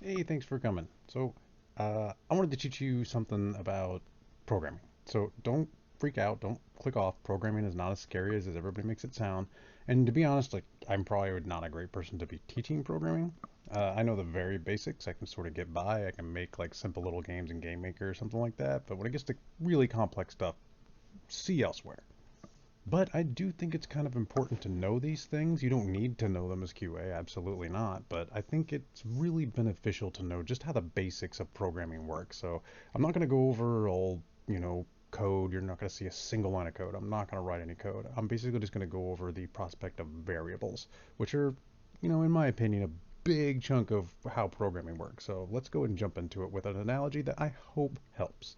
Hey, thanks for coming. I wanted to teach you something about programming. So, don't freak out. Don't click off. Programming is not as scary as everybody makes it sound. And to be honest, like, I'm probably not a great person to be teaching programming. I know the very basics. I can sort of get by. I can make like simple little games in Game Maker or something like that. But when it gets to really complex stuff, see elsewhere. But I do think it's kind of important to know these things. You don't need to know them as QA, absolutely not. But I think it's really beneficial to know just how the basics of programming work. So I'm not going to go over all, code. You're not going to see a single line of code. I'm not going to write any code. I'm basically just going to go over the prospect of variables, which are, in my opinion, a big chunk of how programming works. So let's go ahead and jump into it with an analogy that I hope helps.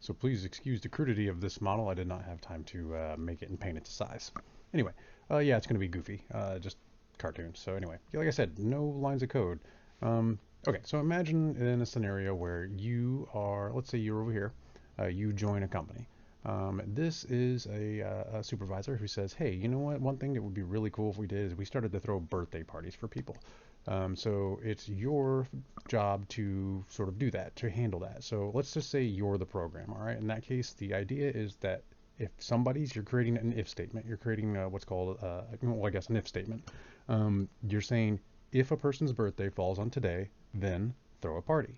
So please excuse the crudity of this model. I did not have time to make it and paint it to size. Anyway, yeah, it's going to be goofy, just cartoons. So anyway, like I said, no lines of code. Okay, so imagine in a scenario where you are, let's say you're over here, you join a company. This is a supervisor who says, hey, you know what? One thing that would be really cool if we did is we started to throw birthday parties for people. So it's your job to sort of do that, to handle that. So let's just say you're the program, all right? In that case, the idea is that if you're creating an if statement, you're creating what's called, well, I guess an if statement. You're saying if a person's birthday falls on today, then throw a party.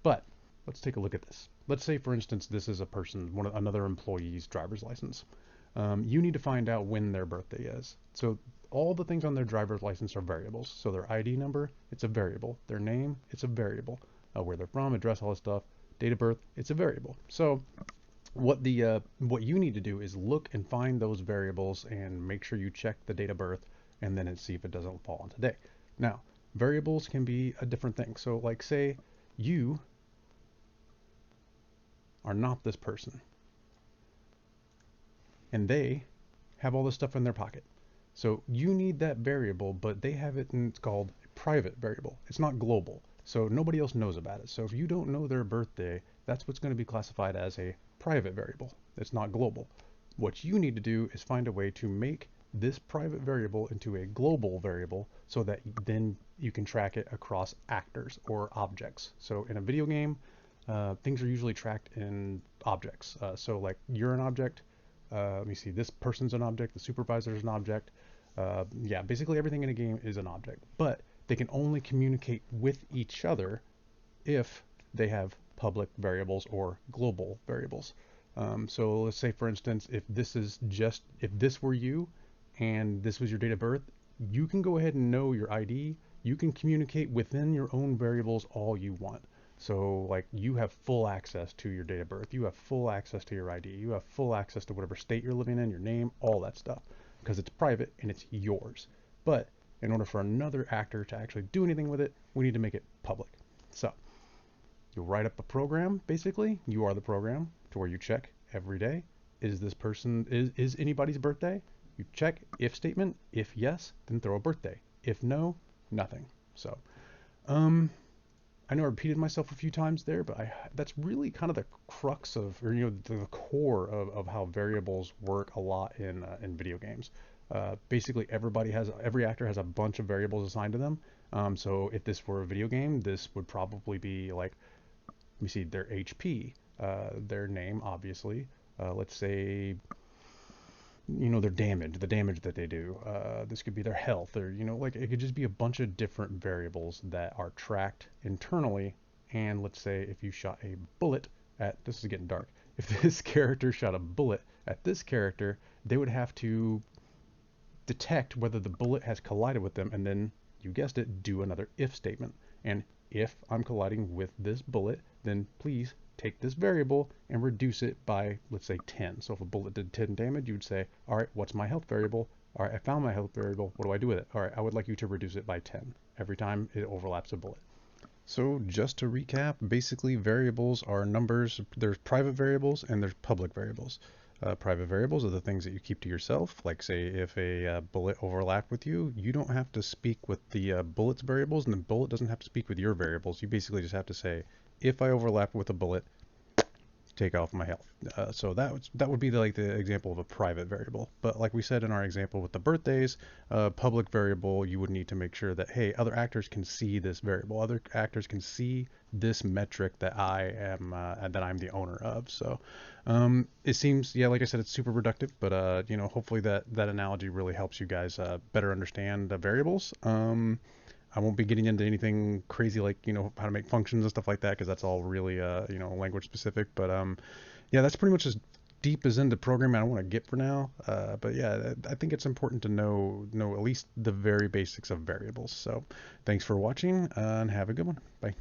But let's take a look at this. Let's say, for instance, this is a person, another employee's driver's license. You need to find out when their birthday is. So all the things on their driver's license are variables. So their ID number, it's a variable. Their name, it's a variable. Where they're from, address, all this stuff. Date of birth, it's a variable. So what you need to do is look and find those variables and make sure you check the date of birth and then see if it doesn't fall on today. Now, variables can be a different thing. So like say you are not this person and they have all this stuff in their pocket. So you need that variable, but they have it and it's called a private variable. It's not global. So nobody else knows about it. So if you don't know their birthday, that's what's going to be classified as a private variable. It's not global. What you need to do is find a way to make this private variable into a global variable so that then you can track it across actors or objects. So in a video game, things are usually tracked in objects. So like you're an object, let me see, this person's an object, the supervisor is an object. Yeah, basically everything in a game is an object, but they can only communicate with each other if they have public variables or global variables. So let's say, for instance, if this were you and this was your date of birth, you can go ahead and know your ID. You can communicate within your own variables all you want. So like you have full access to your date of birth, you have full access to your ID, you have full access to whatever state you're living in, your name, all that stuff, because it's private and it's yours. But in order for another actor to actually do anything with it, we need to make it public. So you'll write up a program, basically, you are the program, to where you check every day, is anybody's birthday? You check if statement, if yes, then throw a birthday. If no, nothing. So, um, I know I repeated myself a few times there, but that's really kind of the crux of, or the core of how variables work a lot in video games. Basically, every actor has a bunch of variables assigned to them. So if this were a video game, this would probably be like, let me see, their HP, their name, obviously. Let's say, their damage, the damage that they do. This could be their health, or like it could just be a bunch of different variables that are tracked internally. And let's say if you shot a bullet at, this is getting dark. If this character shot a bullet at this character, they would have to detect whether the bullet has collided with them, and then you guessed it, do another if statement. And if I'm colliding with this bullet, then please take this variable and reduce it by, let's say, 10. So if a bullet did 10 damage, you'd say, all right, what's my health variable? All right, I found my health variable. What do I do with it? All right, I would like you to reduce it by 10 every time it overlaps a bullet. So just to recap, basically variables are numbers. There's private variables and there's public variables. Private variables are the things that you keep to yourself. Like say if a bullet overlapped with you, you don't have to speak with the bullet's variables and the bullet doesn't have to speak with your variables. You basically just have to say, if I overlap with a bullet, take off my health. So that would be like the example of a private variable. But like we said in our example with the birthdays, public variable, you would need to make sure that, hey, other actors can see this variable. Other actors can see this metric that I'm the owner of. So it seems, yeah, like I said, it's super reductive, but hopefully that analogy really helps you guys better understand the variables. I won't be getting into anything crazy like, how to make functions and stuff like that, because that's all really, language specific. But yeah, that's pretty much as deep as into programming I want to get for now. But yeah, I think it's important to know at least the very basics of variables. So thanks for watching, and have a good one. Bye.